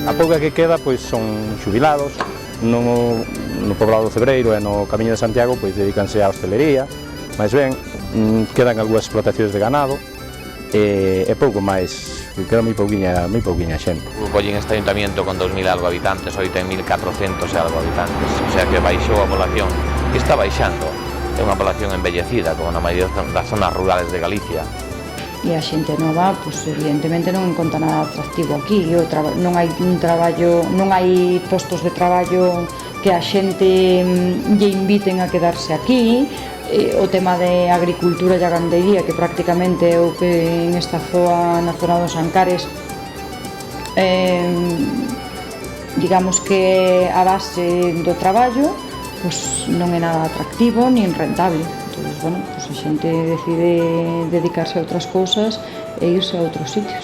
A pouca que queda pois son xubilados, no poblado do Cebreiro e no Camiño de Santiago pois dedícanse á hostelería, máis ben, quedan algunhas explotacións de ganado e pouco máis, queda moi pouquiña xente. O Bollín este ayuntamiento con 2000 algo habitantes, hoy ten 1400 e algo habitantes, o sea que baixou a población, e está baixando, é unha población envellecida como na maioría das zonas rurales de Galicia. E a xente nova, pois, evidentemente non encontra nada atractivo aquí, non hai un traballo, non hai postos de traballo que a xente lle inviten a quedarse aquí, o tema de agricultura e a gandería, que prácticamente é o que en esta zona, na zona dos Ancares, digamos que a base do traballo, pois non é nada atractivo nin rentable. Entón, bueno, pues a xente decide dedicarse a outras cousas e irse a outros sitios.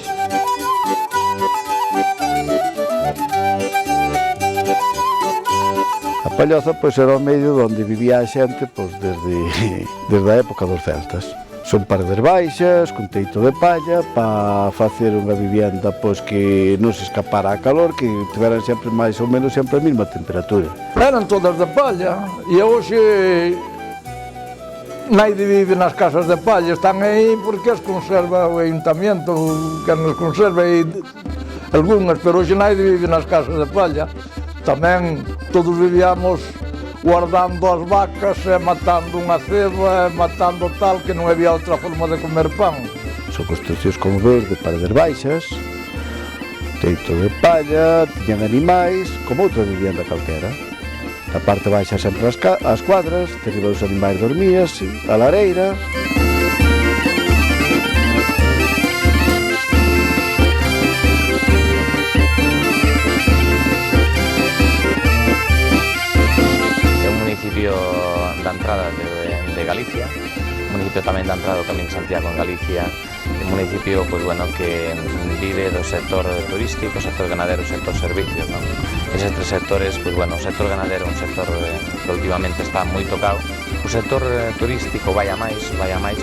A Palloza pois era o medio onde vivía a xente pois desde a época dos celtas. Son paredes baixas, con teito de palla, para facer unha vivienda pois que non se escapara a calor, que tiveran sempre máis ou menos sempre a mesma temperatura. Eran todas de palla e hoxe naide vive nas casas de palla, están aí porque as conserva o ayuntamiento, que nos conserva aí algunhas, pero hoxe naide vive nas casas de palla. Tamén todos vivíamos guardando as vacas e matando unha ceba, e matando tal, que non había outra forma de comer pan. Son construccións como ves de paredes baixas, teito de palla, tiñan animais, como outra vivienda calquera. A parte baixa sempre as cuadras, derriba os animais dormías, a lareira. É un municipio da entrada de Galicia, un municipio tamén da entrada do Camiño de Santiago en Galicia, un municipio pues, bueno, que vive do sector turístico, sector ganadero, sector servicios, ¿no? Eses tres sectores, pues, bueno, o sector ganadero é un sector que últimamente está moi tocado. O sector turístico vai a máis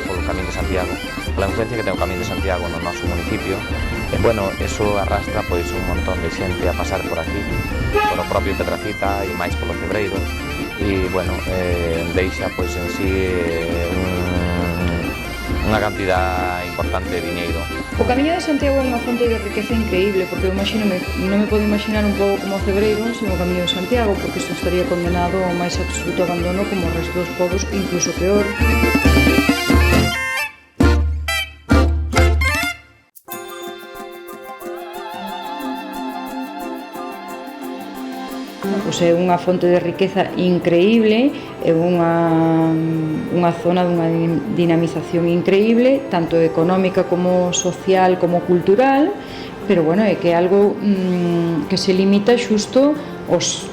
polo Camiño de Santiago, pola influencia que ten o Camiño de Santiago no noso municipio. E, bueno, eso arrastra pois un montón de xente a pasar por aquí, por o propio Petracita e máis polo Cebreiro. E, bueno, deixa pois en sí unha cantidad importante de diñeiro. O Camiño de Santiago é unha fonte de riqueza increíble, porque non me podo imaginar un pouco como o Cebreiro sen o Camiño de Santiago, porque isto estaría condenado ao máis absoluto abandono como o resto dos povos, incluso peor. Pois é unha fonte de riqueza increíble, é unha zona dunha dinamización increíble, tanto económica como social como cultural, pero bueno, é que é algo que se limita xusto aos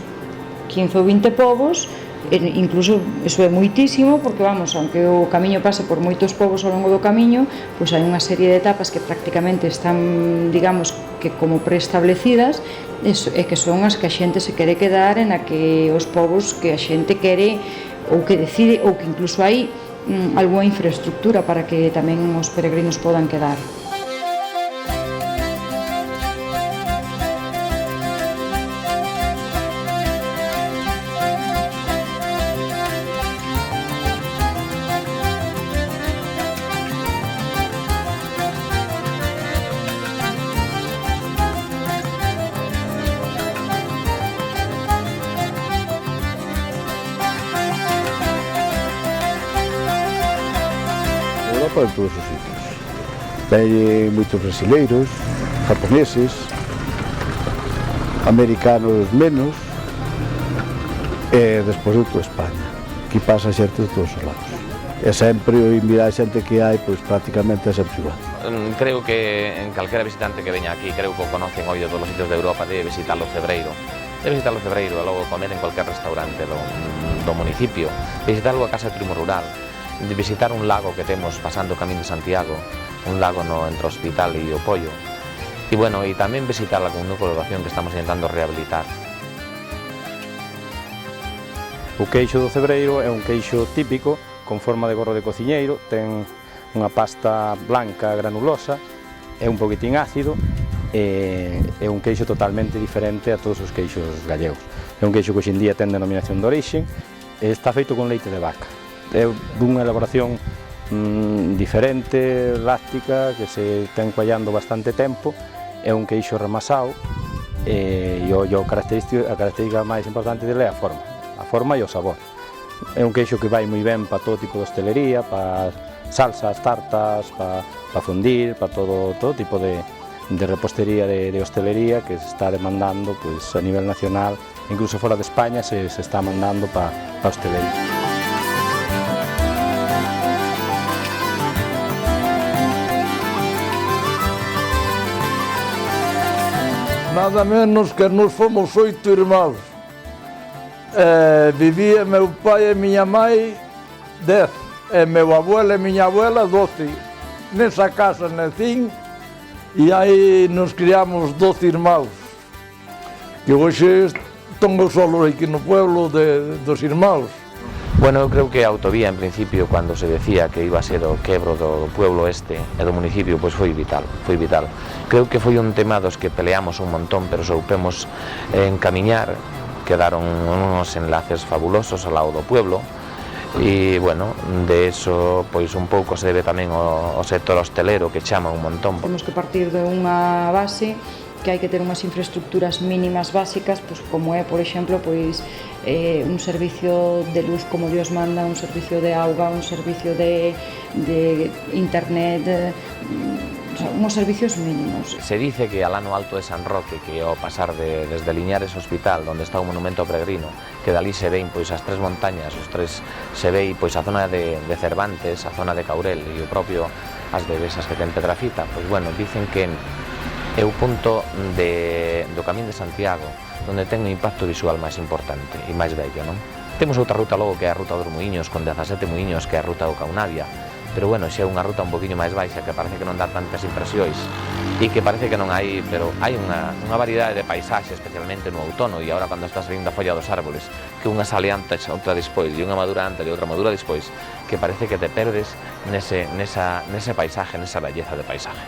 15 ou 20 povos, incluso eso é moitísimo, porque vamos, aunque o camiño pase por moitos povos ao longo do camiño, pois hai unha serie de etapas que prácticamente están, digamos, que como preestablecidas, e que son as que a xente se quere quedar, en a que os povos que a xente quere ou que decide, ou que incluso hai algunha infraestructura para que tamén os peregrinos podan quedar. Europa en todos os sitios. Hai moitos brasileiros, japoneses, americanos menos, e despois de toda España. Aquí pasa xente de todos os lados. E sempre, e mira a xente que hai, pois prácticamente é sempre igual. Creo que en calquera visitante que veña aquí, creo que o conocen hoy de todos os sitios de Europa, debe visitar o Cebreiro. Debe visitar o Cebreiro e logo comer en cualquier restaurante do municipio. Visitar a Casa de Turismo Rural. De visitar un lago que temos pasando o Camiño de Santiago, un lago entre o Hospital e o Pollo. y bueno, y también visitarla con una colaboración que estamos intentando rehabilitar. O queixo do cebreiro é un queixo típico con forma de gorro de cociñeiro, ten unha pasta blanca granulosa, é un poquitín ácido e é un queixo totalmente diferente a todos os queixos gallegos. É un queixo que hoxe en día ten denominación de orixe e está feito con leite de vaca. É dunha elaboración diferente, láctica, que se ten coallando bastante tempo, é un queixo remasado e a característica máis importante dele é a forma e o sabor. É un queixo que vai moi ben para todo tipo de hostelería, para salsas, tartas, para fundir, para todo tipo de repostería de hostelería que se está demandando pues, a nivel nacional, incluso fora de España se está mandando para hostelería. Nada menos que nos fomos 8 irmãos. Vivía meu pai e miña mãe 10, e meu abuelo e miña abuela 12. Nesa casa nacín e aí nos criamos 12 irmãos. Que hoxe estamos solos aquí no pueblo dos irmãos. Bueno, eu creo que a autovía, en principio, cando se decía que iba a ser o quebro do pueblo este e do municipio, pois foi vital. Creo que foi un tema dos que peleamos un montón, pero soupemos encamiñar, quedaron unos enlaces fabulosos ao lado do pueblo, e, bueno, de eso, pois un pouco se debe tamén ao sector hostelero, que chama un montón. Temos que partir de unha base que hai que ter unhas infraestructuras mínimas básicas, pois, como é, por exemplo, pois, un servicio de luz como Dios manda, un servicio de auga, un servicio de internet, unos servicios mínimos. Se dice que alá no alto de San Roque, que ao pasar desde Liñares Hospital, onde está o monumento peregrino, que dali se ven pois as tres montañas, os tres se ve pois a zona de Cervantes, a zona de Caurel e o propio as bebesas que ten Pedrafita, pois bueno, dicen que é o punto do Camín de Santiago onde ten un impacto visual máis importante e máis bello, non? Temos outra ruta logo que é a ruta dos Muiños, con 17 muiños, que é a ruta do Caunavia, pero bueno, xa é unha ruta un poquinho máis baixa, que parece que non dá tantas impresións e que parece que non hai, pero hai unha variedade de paisaxe, especialmente no outono e agora cando está salindo a folla dos árboles, que unha sale antes, outra despois, e unha madura antes e outra madura despois, que parece que te perdes nese paisaje, nesa belleza de paisaje.